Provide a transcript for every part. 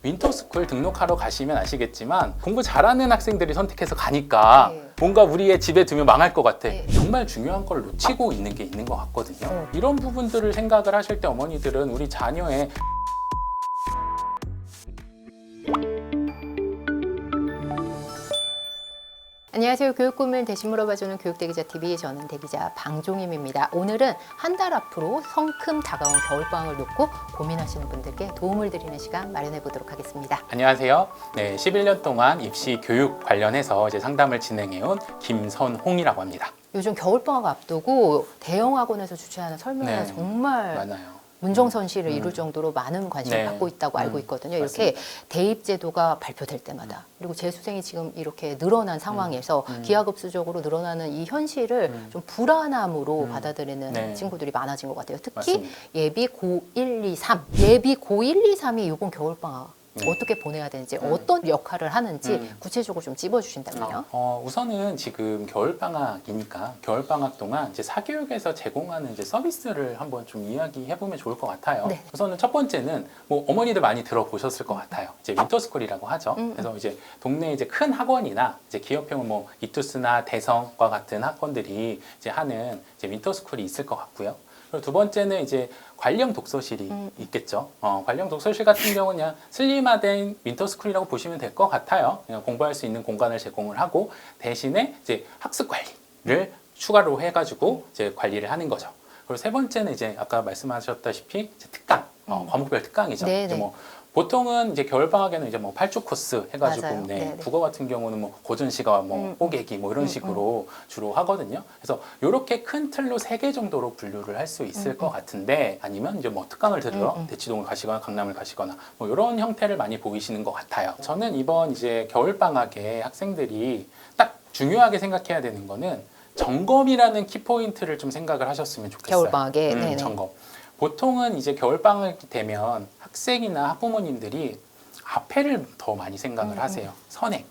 윈터스쿨 등록하러 가시면 아시겠지만 공부 잘하는 학생들이 선택해서 가니까 네. 뭔가 우리의 집에 두면 망할 것 같아. 네. 정말 중요한 걸 놓치고 있는 게 있는 것 같거든요. 이런 부분들을 생각을 하실 때 어머니들은 우리 자녀의 안녕하세요. 교육 고민 대신 물어봐주는 교육대기자 TV, 저는 대기자 방종임입니다. 오늘은 한 달 앞으로 성큼 다가온 겨울방학을 놓고 고민하시는 분들께 도움을 드리는 시간 마련해 보도록 하겠습니다. 안녕하세요. 네, 11년 동안 입시 교육 관련해서 이제 상담을 진행해온 김선홍이라고 합니다. 요즘 겨울방학 앞두고 대형 학원에서 주최하는 설명회가 네, 정말 많아요. 문정선실을 이룰 정도로 많은 관심을 네. 받고 있다고 알고 있거든요. 이렇게 맞습니다. 대입 제도가 발표될 때마다 그리고 재수생이 지금 이렇게 늘어난 상황에서 기하급수적으로 늘어나는 이 현실을 좀 불안함으로 받아들이는 네. 친구들이 많아진 것 같아요. 특히 맞습니다. 예비 고1, 2, 3, 예비 고1, 2, 3이 이번 겨울방학 네. 어떻게 보내야 되는지 어떤 역할을 하는지 구체적으로 좀 찝어주신다면요. 우선은 지금 겨울방학이니까 겨울방학 동안 이제 사교육에서 제공하는 이제 서비스를 한번 좀 이야기해보면 좋을 것 같아요. 네. 우선은 첫 번째는 뭐 어머니들 많이 들어보셨을 것 같아요. 이제 윈터스쿨이라고 하죠. 그래서 이제 동네 이제 큰 학원이나 이제 기업형 뭐 이투스나 대성과 같은 학원들이 이제 하는 이제 윈터스쿨이 있을 것 같고요. 그리고 두 번째는 이제 관령 독서실이 있겠죠. 관령 독서실 같은 경우는 그냥 슬림화된 윈터스쿨이라고 보시면 될 것 같아요. 그냥 공부할 수 있는 공간을 제공을 하고 대신에 이제 학습 관리를 추가로 해가지고 이제 관리를 하는 거죠. 그리고 세 번째는 이제 아까 말씀하셨다시피 이제 특강, 과목별 특강이죠. 네네. 이제 뭐 보통은 이제 겨울방학에는 이제 뭐 8주 코스 해가지고 맞아요. 네, 네네. 국어 같은 경우는 뭐 고전시가 뭐 뽀개기 뭐 이런 식으로 주로 하거든요. 그래서 이렇게 큰 틀로 3개 정도로 분류를 할 수 있을 것 같은데 아니면 이제 뭐 특강을 들으러 대치동을 가시거나 강남을 가시거나 뭐 이런 형태를 많이 보이시는 것 같아요. 저는 이번 이제 겨울방학에 학생들이 딱 중요하게 생각해야 되는 거는 점검이라는 키포인트를 좀 생각을 하셨으면 좋겠어요. 겨울방학에 네네. 점검. 보통은 이제 겨울방학이 되면 학생이나 학부모님들이 앞에를 더 많이 생각을 하세요. 선행.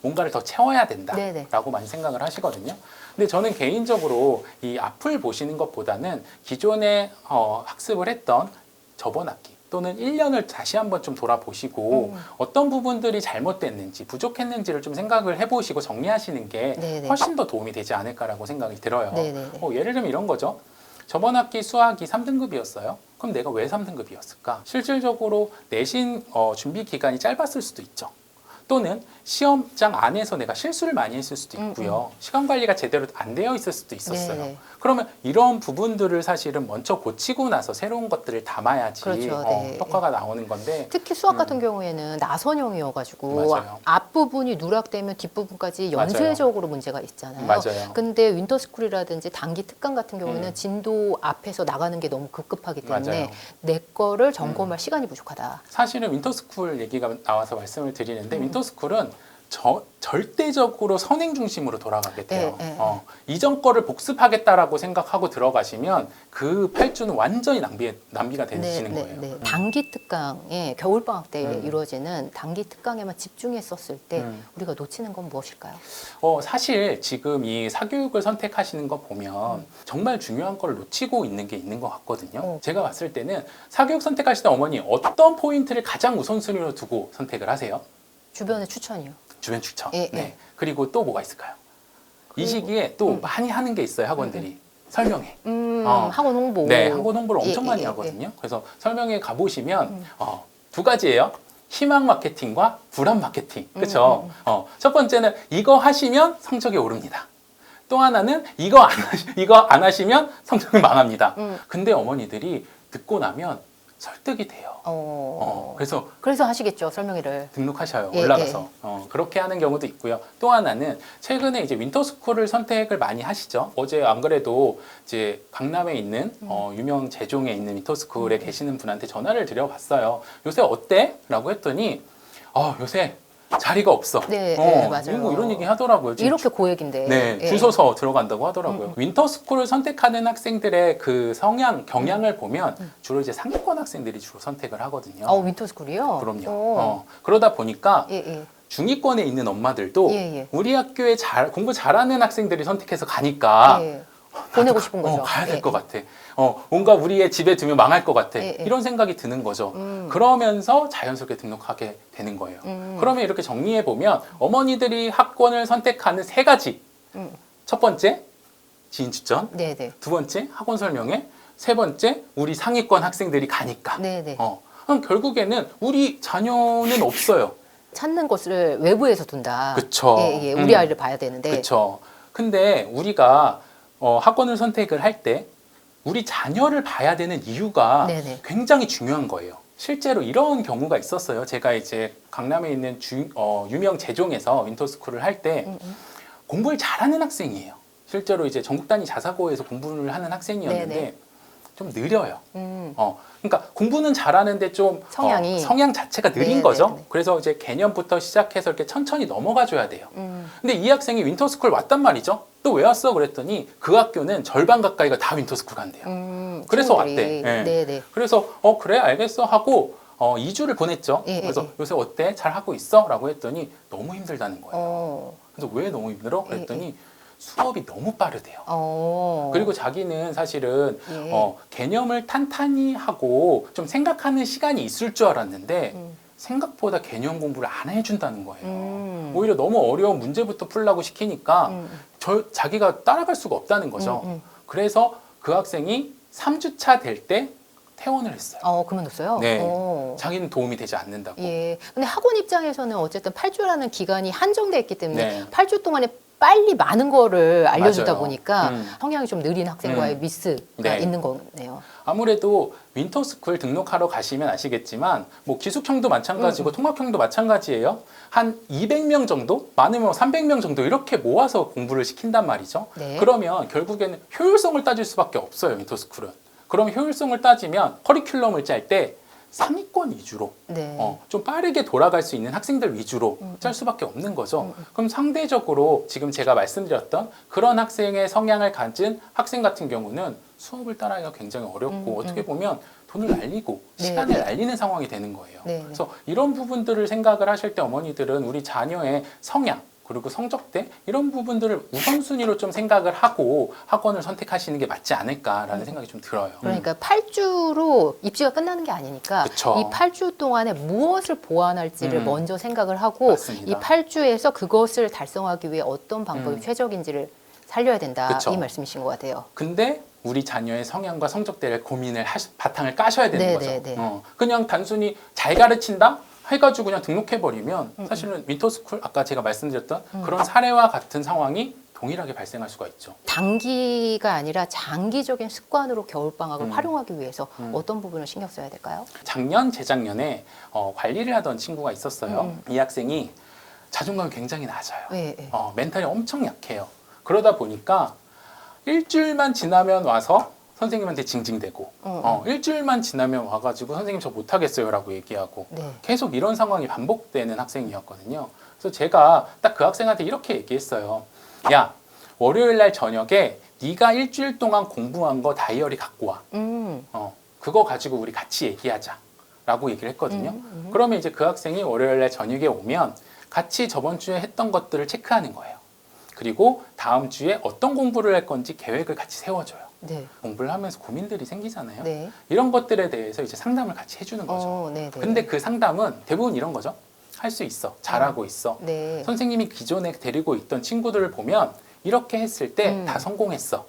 뭔가를 더 채워야 네네. 된다라고 많이 생각을 하시거든요. 근데 저는 개인적으로 이 앞을 보시는 것보다는 기존에 학습을 했던 저번 학기 또는 1년을 다시 한번 좀 돌아보시고 어떤 부분들이 잘못됐는지 부족했는지를 좀 생각을 해보시고 정리하시는 게 네네. 훨씬 더 도움이 되지 않을까라고 생각이 들어요. 네네네. 예를 들면 이런 거죠. 저번 학기 수학이 3등급이었어요. 그럼 내가 왜 3등급이었을까? 실질적으로 내신 준비 기간이 짧았을 수도 있죠. 또는 시험장 안에서 내가 실수를 많이 했을 수도 있고요. 시간 관리가 제대로 안 되어 있을 수도 있었어요. 네네. 그러면 이런 부분들을 사실은 먼저 고치고 나서 새로운 것들을 담아야지 그렇죠. 네. 효과가 나오는 건데 특히 수학 같은 경우에는 나선형이어가지고 맞아요. 앞부분이 누락되면 뒷부분까지 연쇄적으로 문제가 있잖아요. 맞아요. 근데 윈터스쿨이라든지 단기 특강 같은 경우에는 진도 앞에서 나가는 게 너무 급급하기 때문에 맞아요. 내 거를 점검할 시간이 부족하다. 사실은 윈터스쿨 얘기가 나와서 말씀을 드리는데 윈터스쿨은 절대적으로 선행 중심으로 돌아가게 돼요. 네, 네. 이전 거를 복습하겠다라고 생각하고 들어가시면 그 8주는 완전히 낭비가 되시는 거예요. 단기 특강에 겨울방학 때 이루어지는 단기 특강에만 집중했었을 때 우리가 놓치는 건 무엇일까요? 사실 지금 이 사교육을 선택하시는 거 보면 정말 중요한 걸 놓치고 있는 게 있는 것 같거든요. 제가 봤을 때는 사교육 선택하시는 어머니 어떤 포인트를 가장 우선순위로 두고 선택을 하세요? 주변의 추천이요. 주변 추천. 예, 네. 예. 그리고 또 뭐가 있을까요? 이 시기에 또 많이 하는 게 있어요, 학원들이. 설명회. 학원 홍보. 네, 학원 홍보를 엄청 예, 많이 예, 하거든요. 그래서 설명회 가보시면 두 가지예요. 희망 마케팅과 불안 마케팅. 그렇죠? 첫 번째는 이거 하시면 성적이 오릅니다. 또 하나는 이거 안 하시면 성적이 망합니다. 근데 어머니들이 듣고 나면 설득이 돼요. 그래서 하시겠죠, 설명회를. 등록하셔요. 예, 올라가서. 그렇게 하는 경우도 있고요. 또 하나는 최근에 이제 윈터스쿨을 선택을 많이 하시죠. 어제 안 그래도 이제 강남에 있는 유명 제종에 있는 윈터스쿨에 계시는 분한테 전화를 드려봤어요. 요새 어때? 라고 했더니 요새 자리가 없어. 네, 맞아요. 뭐 이런 얘기 하더라고요. 지금 이렇게 고액인데. 네, 예. 줄 서서 들어간다고 하더라고요. 윈터스쿨을 선택하는 학생들의 그 성향, 경향을 보면 주로 이제 상위권 학생들이 주로 선택을 하거든요. 윈터스쿨이요? 그럼요. 그러다 보니까 예. 중위권에 있는 엄마들도 예. 우리 학교에 공부 잘하는 학생들이 선택해서 가니까 예. 보내고 싶은 거죠. 가야 될 예, 것 같아. 뭔가 우리의 집에 두면 망할 것 같아. 예, 예. 이런 생각이 드는 거죠. 그러면서 자연스럽게 등록하게 되는 거예요. 그러면 이렇게 정리해 보면 어머니들이 학원을 선택하는 세 가지. 첫 번째, 지인 추천. 네네. 두 번째, 학원 설명회. 세 번째, 우리 상위권 학생들이 가니까. 네네. 그럼 결국에는 우리 자녀는 없어요. 찾는 곳을 외부에서 둔다. 그쵸. 예, 예. 우리 아이를 봐야 되는데. 그렇죠. 근데 우리가 학원을 선택을 할 때 우리 자녀를 봐야 되는 이유가 네네. 굉장히 중요한 거예요. 실제로 이런 경우가 있었어요. 제가 이제 강남에 있는 유명 재종에서 윈터스쿨을 할 때 공부를 잘하는 학생이에요. 실제로 이제 전국 단위 자사고에서 공부를 하는 학생이었는데 네네. 좀 느려요. 그러니까 공부는 잘하는데 좀 성향이. 성향 자체가 느린 네네네. 거죠. 그래서 이제 개념부터 시작해서 이렇게 천천히 넘어가 줘야 돼요. 근데 이 학생이 윈터스쿨 왔단 말이죠. 또 왜 왔어? 그랬더니 그 학교는 절반 가까이가 다 윈터스쿨 간대요. 그래서 친구들이. 왔대. 예. 네네. 그래서 그래 알겠어 하고 2주를 보냈죠. 예, 그래서 예. 요새 어때? 잘 하고 있어? 라고 했더니 너무 힘들다는 거예요. 어. 그래서 왜 너무 힘들어? 그랬더니 수업이 너무 빠르대요. 어. 그리고 자기는 사실은 예. 개념을 탄탄히 하고 좀 생각하는 시간이 있을 줄 알았는데 생각보다 개념 공부를 안 해준다는 거예요. 오히려 너무 어려운 문제부터 풀라고 시키니까 자기가 따라갈 수가 없다는 거죠. 그래서 그 학생이 3주차 될 때 퇴원을 했어요. 그만뒀어요? 네. 어. 자기는 도움이 되지 않는다고. 예. 근데 학원 입장에서는 어쨌든 8주라는 기간이 한정돼 있기 때문에 네. 8주 동안에 빨리 많은 거를 알려주다 맞아요. 보니까 성향이 좀 느린 학생과의 미스가 네. 있는 거네요. 아무래도 윈터스쿨 등록하러 가시면 아시겠지만 뭐 기숙형도 마찬가지고 통합형도 마찬가지예요. 한 200명 정도, 많으면 300명 정도 이렇게 모아서 공부를 시킨단 말이죠. 네. 그러면 결국에는 효율성을 따질 수밖에 없어요, 윈터스쿨은. 그럼 효율성을 따지면 커리큘럼을 짤 때 상위권 위주로 네. 좀 빠르게 돌아갈 수 있는 학생들 위주로 짤 수밖에 없는 거죠. 그럼 상대적으로 지금 제가 말씀드렸던 그런 학생의 성향을 가진 학생 같은 경우는 수업을 따라하기가 굉장히 어렵고 어떻게 보면 돈을 날리고 네, 시간을 네. 날리는 상황이 되는 거예요. 네. 그래서 이런 부분들을 생각을 하실 때 어머니들은 우리 자녀의 성향 그리고 성적대 이런 부분들을 우선순위로 좀 생각을 하고 학원을 선택하시는 게 맞지 않을까라는 생각이 좀 들어요. 그러니까 8주로 입시가 끝나는 게 아니니까 그쵸. 이 8주 동안에 무엇을 보완할지를 먼저 생각을 하고 맞습니다. 이 8주에서 그것을 달성하기 위해 어떤 방법이 최적인지를 살려야 된다. 그쵸. 이 말씀이신 것 같아요. 근데 우리 자녀의 성향과 성적대를 고민을 바탕을 까셔야 되는 네, 거죠. 네, 네. 그냥 단순히 잘 가르친다? 해가지고 그냥 등록해버리면 사실은 윈터스쿨 아까 제가 말씀드렸던 그런 사례와 같은 상황이 동일하게 발생할 수가 있죠. 단기가 아니라 장기적인 습관으로 겨울방학을 활용하기 위해서 어떤 부분을 신경 써야 될까요? 작년, 재작년에 관리를 하던 친구가 있었어요. 이 학생이 자존감이 굉장히 낮아요. 네, 네. 멘탈이 엄청 약해요. 그러다 보니까 일주일만 지나면 와서 선생님한테 징징대고 일주일만 지나면 와가지고 선생님 저 못하겠어요 라고 얘기하고 네. 계속 이런 상황이 반복되는 학생이었거든요. 그래서 제가 딱 그 학생한테 이렇게 얘기했어요. 야, 월요일 날 저녁에 네가 일주일 동안 공부한 거 다이어리 갖고 와. 그거 가지고 우리 같이 얘기하자 라고 얘기를 했거든요. 그러면 이제 그 학생이 월요일 날 저녁에 오면 같이 저번 주에 했던 것들을 체크하는 거예요. 그리고 다음 주에 어떤 공부를 할 건지 계획을 같이 세워줘요. 네. 공부를 하면서 고민들이 생기잖아요. 네. 이런 것들에 대해서 이제 상담을 같이 해주는 거죠. 네, 네. 근데 그 상담은 대부분 이런 거죠. 할 수 있어. 잘하고 있어. 네. 선생님이 기존에 데리고 있던 친구들을 보면 이렇게 했을 때 다 성공했어.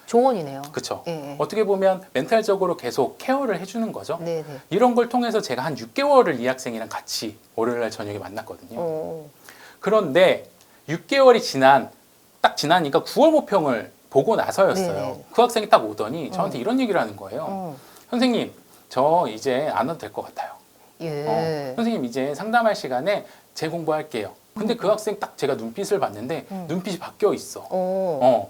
조언이네요. 그렇죠. 예. 어떻게 보면 멘탈적으로 계속 케어를 해주는 거죠. 네, 네. 이런 걸 통해서 제가 한 6개월을 이 학생이랑 같이 월요일 날 저녁에 만났거든요. 그런데 6개월이 딱 지나니까 9월 모평을 보고 나서였어요. 네네. 그 학생이 딱 오더니 저한테 이런 얘기를 하는 거예요. 선생님, 저 이제 안 와도 될 것 같아요. 예. 선생님, 이제 상담할 시간에 재공부할게요. 근데 그 학생 딱 제가 눈빛을 봤는데 눈빛이 바뀌어 있어.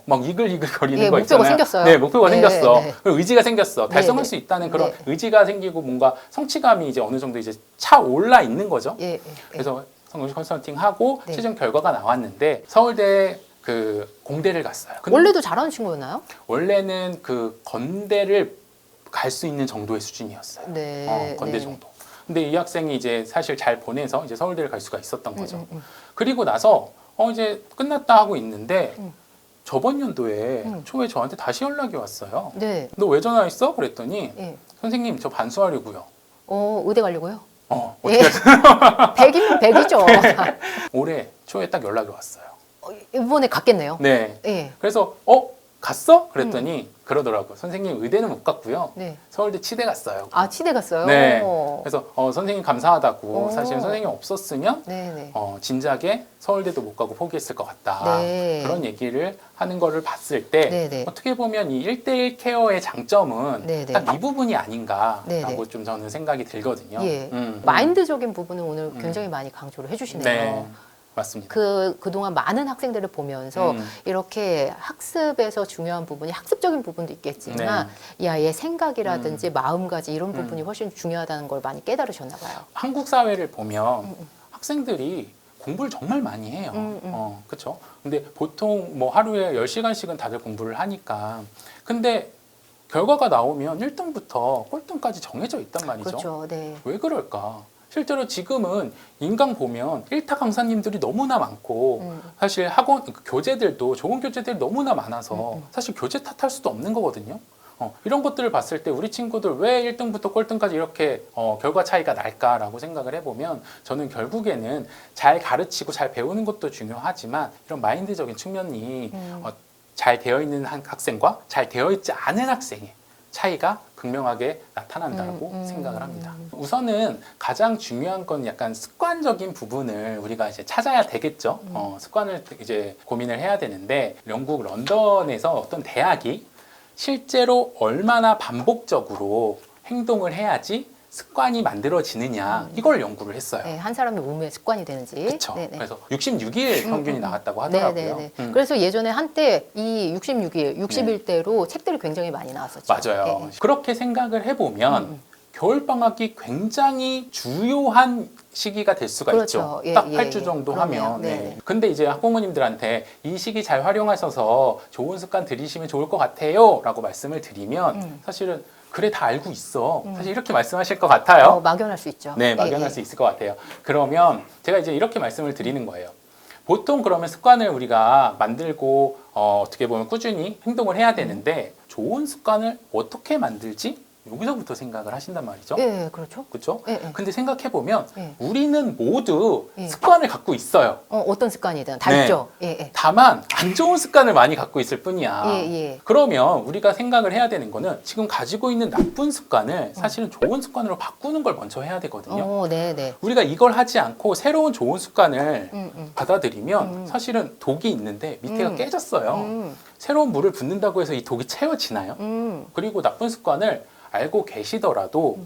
막 이글이글 거리는 예, 거 목표가 있잖아요. 생겼어요. 네, 목표가 네, 생겼어. 네. 그리고 의지가 생겼어. 달성할 네, 수 있다는 그런 네. 의지가 생기고 뭔가 성취감이 이제 어느 정도 이제 차올라 있는 거죠. 예. 그래서 성공식 컨설팅 하고 네. 최종 결과가 나왔는데 서울대 그 공대를 갔어요. 근데 원래도 잘하는 친구였나요? 원래는 그 건대를 갈 수 있는 정도의 수준이었어요. 네. 건대 네. 정도. 근데 이 학생이 이제 사실 잘 보내서 이제 서울대를 갈 수가 있었던 거죠. 그리고 나서 이제 끝났다 하고 있는데 저번 연도에 음. 초에 저한테 다시 연락이 왔어요. 네. 너 왜 전화했어? 그랬더니 예. 선생님 저 반수하려고요. 의대 가려고요? 어떻게 예. 100이면 100이죠. 올해 초에 딱 연락이 왔어요. 이번에 갔겠네요. 네. 예. 그래서 갔어? 그랬더니 그러더라고요. 선생님 의대는 못 갔고요. 네. 서울대 치대 갔어요. 아, 치대 갔어요? 네. 그래서 선생님 감사하다고 오. 사실 선생님 없었으면 네네. 진작에 서울대도 못 가고 포기했을 것 같다. 네. 그런 얘기를 하는 거를 봤을 때 네네. 어떻게 보면 이 1대1 케어의 장점은 네네. 딱 이 부분이 아닌가라고 네네. 좀 저는 생각이 들거든요. 예. 마인드적인 부분을 오늘 굉장히 많이 강조를 해주시네요. 네. 맞습니다. 그동안 많은 학생들을 보면서 이렇게 학습에서 중요한 부분이 학습적인 부분도 있겠지만 이 아이의 생각이라든지 마음가짐 이런 부분이 훨씬 중요하다는 걸 많이 깨달으셨나 봐요. 한국 사회를 보면 학생들이 공부를 정말 많이 해요. 그렇죠? 근데 보통 뭐 하루에 10시간씩은 다들 공부를 하니까 근데 결과가 나오면 1등부터 꼴등까지 정해져 있단 말이죠. 그렇죠. 네. 왜 그럴까? 실제로 지금은 인강 보면 일타 강사님들이 너무나 많고 사실 학원 교재들도 좋은 교재들이 너무나 많아서 사실 교재 탓할 수도 없는 거거든요. 이런 것들을 봤을 때 우리 친구들 왜 1등부터 꼴등까지 이렇게 결과 차이가 날까라고 생각을 해보면 저는 결국에는 잘 가르치고 잘 배우는 것도 중요하지만 이런 마인드적인 측면이 잘 되어 있는 학생과 잘 되어 있지 않은 학생의 차이가 극명하게 나타난다고 생각을 합니다. 우선은 가장 중요한 건 약간 습관적인 부분을 우리가 이제 찾아야 되겠죠. 습관을 이제 고민을 해야 되는데 영국 런던에서 어떤 대학이 실제로 얼마나 반복적으로 행동을 해야지 습관이 만들어지느냐 이걸 연구를 했어요. 네, 한 사람의 몸에 습관이 되는지. 그렇죠. 네네. 그래서 66일 평균이 나왔다고 하더라고요. 네네네. 그래서 예전에 한때 이 66일, 60일대로 책들이 굉장히 많이 나왔었죠. 맞아요. 네. 그렇게 생각을 해보면 겨울방학이 굉장히 주요한 시기가 될 수가 그렇죠. 있죠. 예, 딱 예, 8주 예. 정도 그러네요. 하면. 네네. 네. 근데 이제 학부모님들한테 이 시기 잘 활용하셔서 좋은 습관 들이시면 좋을 것 같아요 라고 말씀을 드리면 사실은 그래 다 알고 있어. 사실 이렇게 말씀하실 것 같아요. 막연할 수 있죠. 네, 막연할 수 있을 것 같아요. 그러면 제가 이제 이렇게 말씀을 드리는 거예요. 보통 그러면 습관을 우리가 만들고 어떻게 보면 꾸준히 행동을 해야 되는데 좋은 습관을 어떻게 만들지? 여기서부터 생각을 하신단 말이죠. 예, 그렇죠. 그렇죠? 예, 예. 근데 생각해 보면 예. 우리는 모두 예. 습관을 갖고 있어요. 어떤 습관이든 다 네. 있죠. 예, 예. 다만 안 좋은 습관을 많이 갖고 있을 뿐이야. 예, 예. 그러면 우리가 생각을 해야 되는 거는 지금 가지고 있는 나쁜 습관을 사실은 좋은 습관으로 바꾸는 걸 먼저 해야 되거든요. 네, 네. 우리가 이걸 하지 않고 새로운 좋은 습관을 받아들이면 사실은 독이 있는데 밑에가 깨졌어요. 새로운 물을 붓는다고 해서 이 독이 채워지나요? 그리고 나쁜 습관을 알고 계시더라도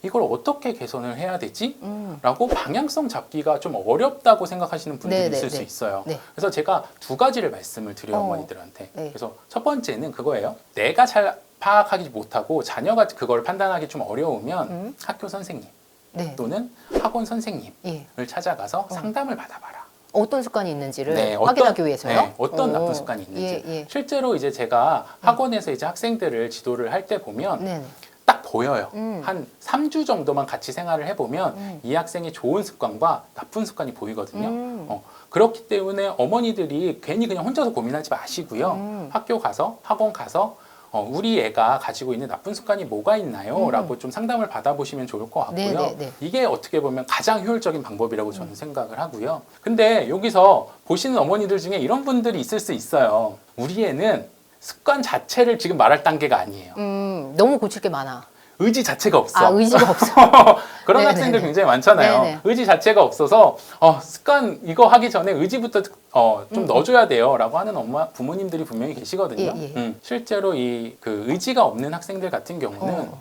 이걸 어떻게 개선을 해야 되지? 라고 방향성 잡기가 좀 어렵다고 생각하시는 분들이 네, 네, 있을 수 네. 있어요. 네. 그래서 제가 두 가지를 말씀을 드려요, 어머니들한테. 네. 그래서 첫 번째는 그거예요. 내가 잘 파악하지 못하고 자녀가 그걸 판단하기 좀 어려우면 학교 선생님 네. 또는 학원 선생님을 예. 찾아가서 상담을 받아봐라. 어떤 습관이 있는지를 네, 확인하기 위해서요? 네, 어떤 나쁜 습관이 있는지. 예, 예. 실제로 이제 제가 학원에서 이제 학생들을 지도를 할 때 보면 네. 딱 보여요. 한 3주 정도만 같이 생활을 해보면 이 학생의 좋은 습관과 나쁜 습관이 보이거든요. 그렇기 때문에 어머니들이 괜히 그냥 혼자서 고민하지 마시고요. 학교 가서 학원 가서 우리 애가 가지고 있는 나쁜 습관이 뭐가 있나요? 라고 좀 상담을 받아보시면 좋을 것 같고요. 네네네. 이게 어떻게 보면 가장 효율적인 방법이라고 저는 생각을 하고요. 근데 여기서 보시는 어머니들 중에 이런 분들이 있을 수 있어요. 우리 애는 습관 자체를 지금 말할 단계가 아니에요. 너무 고칠 게 많아. 의지 자체가 없어. 아, 의지가 없어. 그런 네네네. 학생들 굉장히 많잖아요. 네네. 의지 자체가 없어서 습관 이거 하기 전에 의지부터 좀 넣어줘야 돼요라고 하는 부모님들이 분명히 계시거든요. 예, 예. 실제로 이 그 의지가 없는 학생들 같은 경우는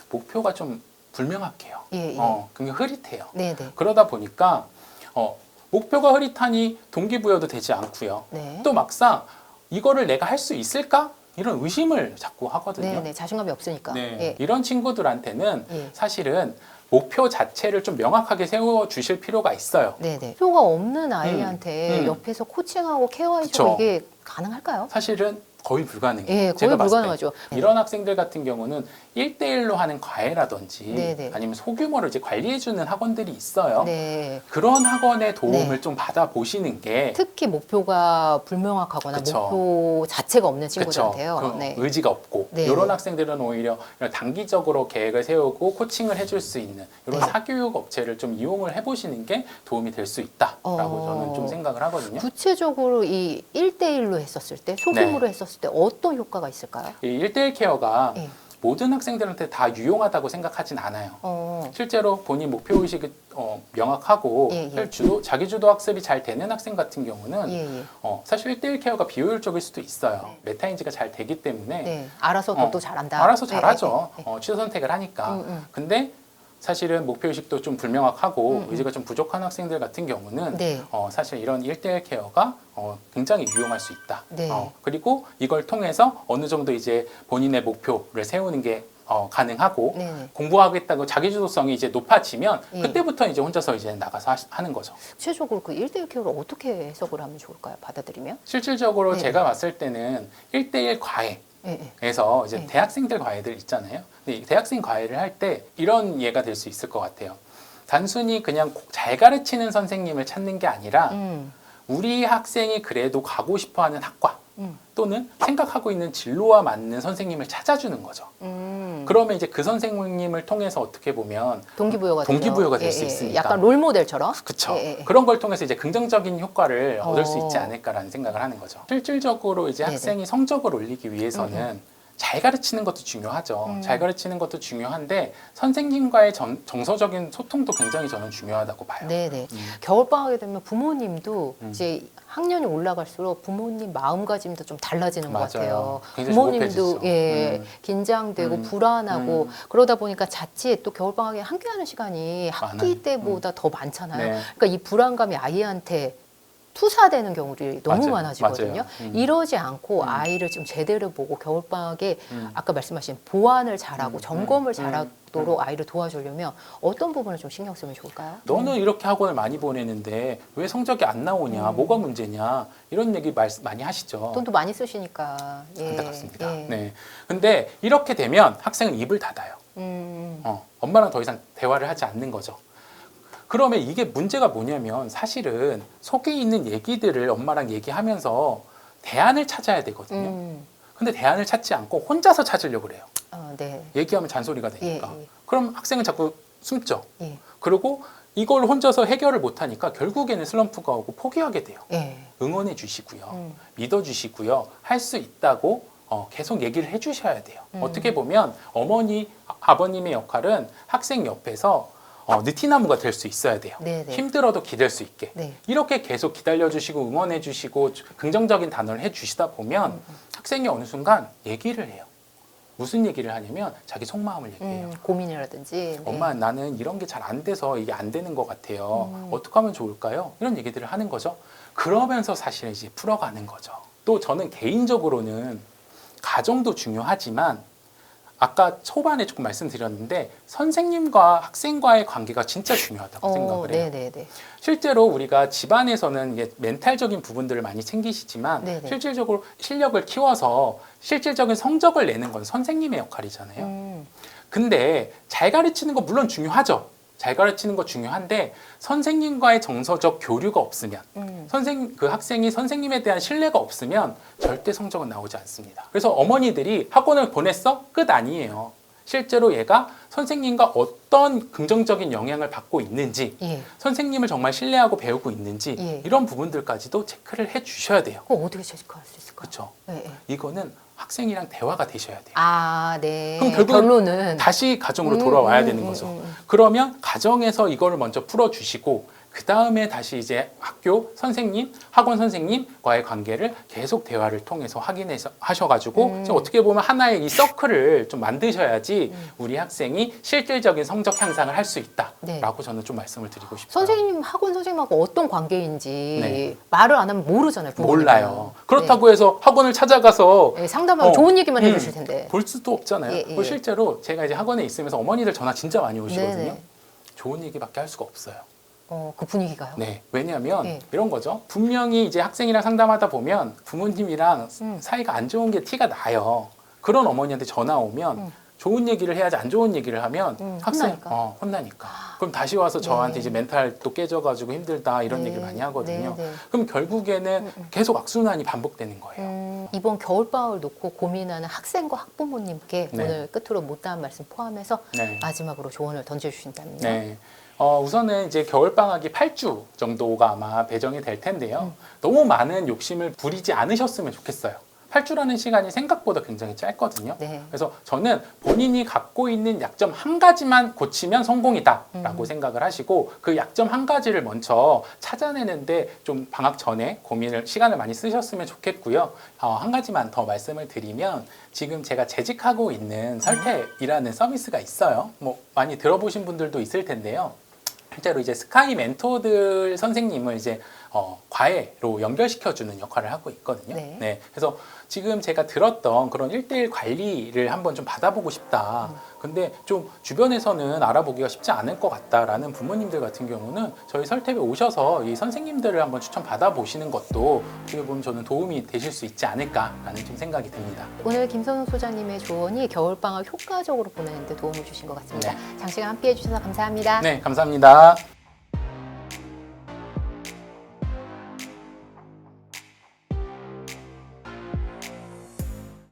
목표가 좀 불명확해요. 예, 예. 굉장히 흐릿해요. 네네. 그러다 보니까 목표가 흐릿하니 동기부여도 되지 않고요. 네. 또 막상 이거를 내가 할 수 있을까? 이런 의심을 자꾸 하거든요. 네네. 자신감이 없으니까. 네. 예. 이런 친구들한테는 예. 사실은 목표 자체를 좀 명확하게 세워 주실 필요가 있어요. 네네. 표가 없는 아이한테 옆에서 코칭하고 케어해주고 그쵸. 이게 가능할까요? 사실은 거의 불가능해요. 예, 거의 제가 봤을 때. 불가능하죠. 이런 학생들 같은 경우는 1대1로 하는 과외라든지 네네. 아니면 소규모로 이제 관리해주는 학원들이 있어요. 네. 그런 학원의 도움을 네. 좀 받아보시는 게 특히 목표가 불명확하거나 그쵸. 목표 자체가 없는 그쵸. 친구들한테요. 그 네. 의지가 없고 네. 이런 학생들은 오히려 이런 단기적으로 계획을 세우고 코칭을 해줄 수 있는 이런 네. 사교육 업체를 좀 이용을 해보시는 게 도움이 될 수 있다라고 저는 좀 생각을 하거든요. 구체적으로 이 1대1로 했었을 때, 소규모로 했었을 때 어떤 효과가 있을까요? 이 1대1 케어가 예. 모든 학생들한테 다 유용하다고 생각하진 않아요. 실제로 본인 목표의식이 명확하고 예, 예. 자기주도 학습이 잘 되는 학생 같은 경우는 예, 예. 사실 1대1 케어가 비효율적일 수도 있어요. 메타인지가 잘 되기 때문에 네. 알아서 너도 잘한다. 알아서 네, 잘하죠. 네, 네. 취소 선택을 하니까. 음. 근데 사실은 목표의식도 좀 불명확하고 음. 의지가 좀 부족한 학생들 같은 경우는 네. 사실 이런 1대1 케어가 굉장히 유용할 수 있다. 네. 그리고 이걸 통해서 어느 정도 이제 본인의 목표를 세우는 게 가능하고 네네. 공부하겠다고 자기주도성이 이제 높아지면 예. 그때부터 이제 혼자서 이제 나가서 하는 거죠. 구체적으로 그 1대1 케어를 어떻게 해석을 하면 좋을까요? 받아들이면? 실질적으로 네. 제가 봤을 때는 1대1 과외 예, 예. 에서 이제 네. 대학생들 과외들 있잖아요. 근데 이 대학생 과외를 할 때 이런 예가 될 수 있을 것 같아요. 단순히 그냥 잘 가르치는 선생님을 찾는 게 아니라 우리 학생이 그래도 가고 싶어하는 학과 또는 생각하고 있는 진로와 맞는 선생님을 찾아주는 거죠. 그러면 이제 그 선생님을 통해서 어떻게 보면 동기부여가 동기부여가 되죠. 될 수 예, 예. 있으니까. 약간 롤모델처럼. 그쵸. 예, 예. 그런 걸 통해서 이제 긍정적인 효과를 얻을 수 있지 않을까라는 생각을 하는 거죠. 실질적으로 이제 네네. 학생이 성적을 올리기 위해서는 잘 가르치는 것도 중요하죠. 잘 가르치는 것도 중요한데 선생님과의 정서적인 소통도 굉장히 저는 중요하다고 봐요. 네네. 겨울방학이 되면 부모님도 이제 학년이 올라갈수록 부모님 마음가짐도 좀 달라지는 것 맞아요. 같아요. 굉장히 부모님도 조급해지죠. 예, 긴장되고 불안하고 그러다 보니까 자칫 또 겨울방학에 함께하는 시간이 학기 많아요. 때보다 더 많잖아요. 네. 그러니까 이 불안감이 아이한테 투사되는 경우들이 너무 맞아요. 많아지거든요. 맞아요. 이러지 않고 아이를 좀 제대로 보고 겨울방학에 아까 말씀하신 보완을 잘하고 점검을 잘하도록 아이를 도와주려면 어떤 부분을 좀 신경 쓰면 좋을까요? 너는 이렇게 학원을 많이 보내는데 왜 성적이 안 나오냐, 뭐가 문제냐 이런 얘기 많이 하시죠. 돈도 많이 쓰시니까. 예. 안타깝습니다. 예. 네. 근데 이렇게 되면 학생은 입을 닫아요. 엄마랑 더 이상 대화를 하지 않는 거죠. 그러면 이게 문제가 뭐냐면 사실은 속에 있는 얘기들을 엄마랑 얘기하면서 대안을 찾아야 되거든요. 근데 대안을 찾지 않고 혼자서 찾으려고 그래요. 네. 얘기하면 잔소리가 되니까. 예, 예. 그럼 학생은 자꾸 숨죠. 예. 그리고 이걸 혼자서 해결을 못하니까 결국에는 슬럼프가 오고 포기하게 돼요. 예. 응원해 주시고요. 믿어 주시고요. 할 수 있다고 계속 얘기를 해 주셔야 돼요. 어떻게 보면 어머니, 아버님의 역할은 학생 옆에서 느티나무가 될 수 있어야 돼요. 네네. 힘들어도 기댈 수 있게. 네. 이렇게 계속 기다려주시고 응원해주시고 긍정적인 단어를 해주시다 보면 학생이 어느 순간 얘기를 해요. 무슨 얘기를 하냐면 자기 속마음을 얘기해요. 고민이라든지. 네. 엄마 나는 이런 게 잘 안 돼서 이게 안 되는 것 같아요. 어떻게 하면 좋을까요? 이런 얘기들을 하는 거죠. 그러면서 사실 이제 풀어가는 거죠. 또 저는 개인적으로는 가정도 중요하지만 아까 초반에 조금 말씀드렸는데 선생님과 학생과의 관계가 진짜 중요하다고 생각을 해요. 네네네. 실제로 우리가 집안에서는 이게 멘탈적인 부분들을 많이 챙기시지만 네네. 실질적으로 실력을 키워서 실질적인 성적을 내는 건 선생님의 역할이잖아요. 근데 잘 가르치는 거 물론 중요하죠. 잘 가르치는 거 중요한데 선생님과의 정서적 교류가 없으면 그 학생이 선생님에 대한 신뢰가 없으면 절대 성적은 나오지 않습니다. 그래서 어머니들이 학원을 보냈어? 끝 아니에요. 실제로 얘가 선생님과 어떤 긍정적인 영향을 받고 있는지 예. 선생님을 정말 신뢰하고 배우고 있는지 예. 이런 부분들까지도 체크를 해 주셔야 돼요. 그거 어떻게 체크할 수 있을까요? 그렇죠. 예, 예. 이거는 학생이랑 대화가 되셔야 돼요. 아, 네. 그럼 결국 결론은 다시 가정으로 돌아와야 되는 거죠. 그러면 가정에서 이거를 먼저 풀어주시고 그 다음에 다시 이제 학교 선생님, 학원 선생님과의 관계를 계속 대화를 통해서 확인해서 하셔가지고 이제 어떻게 보면 하나의 이 서클을 좀 만드셔야지 우리 학생이 실질적인 성적 향상을 할 수 있다라고 네. 저는 좀 말씀을 드리고 싶어요. 선생님, 학원 선생님하고 어떤 관계인지 네. 말을 안 하면 모르잖아요. 부모님은. 몰라요. 그렇다고 해서 학원을 찾아가서 네, 상담하고 좋은 얘기만 해주실 텐데. 볼 수도 없잖아요. 예, 예. 그리고 실제로 제가 이제 학원에 있으면서 어머니들 전화 진짜 많이 오시거든요. 네네. 좋은 얘기밖에 할 수가 없어요. 그 분위기가요? 네. 왜냐하면 예. 이런 거죠. 분명히 이제 학생이랑 상담하다 보면 부모님이랑 사이가 안 좋은 게 티가 나요. 그런 어머니한테 전화 오면 좋은 얘기를 해야지 안 좋은 얘기를 하면 학생 혼나니까. 혼나니까. 그럼 다시 와서 저한테 네. 이제 멘탈도 깨져가지고 힘들다 이런 네. 얘기를 많이 하거든요. 네, 네. 그럼 결국에는 계속 악순환이 반복되는 거예요. 이번 겨울방학을 놓고 고민하는 학생과 학부모님께 네. 오늘 끝으로 못다한 말씀 포함해서 네. 마지막으로 조언을 던져주신다면요. 네. 우선은 이제 겨울방학이 8주 정도가 아마 배정이 될 텐데요. 너무 많은 욕심을 부리지 않으셨으면 좋겠어요. 8주라는 시간이 생각보다 굉장히 짧거든요. 네. 그래서 저는 본인이 갖고 있는 약점 한 가지만 고치면 성공이다라고 생각을 하시고 그 약점 한 가지를 먼저 찾아내는데 좀 방학 전에 시간을 많이 쓰셨으면 좋겠고요. 한 가지만 더 말씀을 드리면 지금 제가 재직하고 있는 설태이라는 서비스가 있어요. 뭐 많이 들어보신 분들도 있을 텐데요. 실제로 이제 스카이 멘토들 선생님을 이제 과외로 연결시켜주는 역할을 하고 있거든요. 네. 그래서 지금 제가 들었던 그런 1대1 관리를 한번 좀 받아보고 싶다. 근데 좀 주변에서는 알아보기가 쉽지 않을 것 같다라는 부모님들 같은 경우는 저희 설탭에 오셔서 이 선생님들을 한번 추천 받아보시는 것도 어떻게 보면 저는 도움이 되실 수 있지 않을까라는 좀 생각이 듭니다. 오늘 김선욱 소장님의 조언이 겨울방학 효과적으로 보내는 데 도움을 주신 것 같습니다. 네. 장시간 함께해 주셔서 감사합니다. 네, 감사합니다.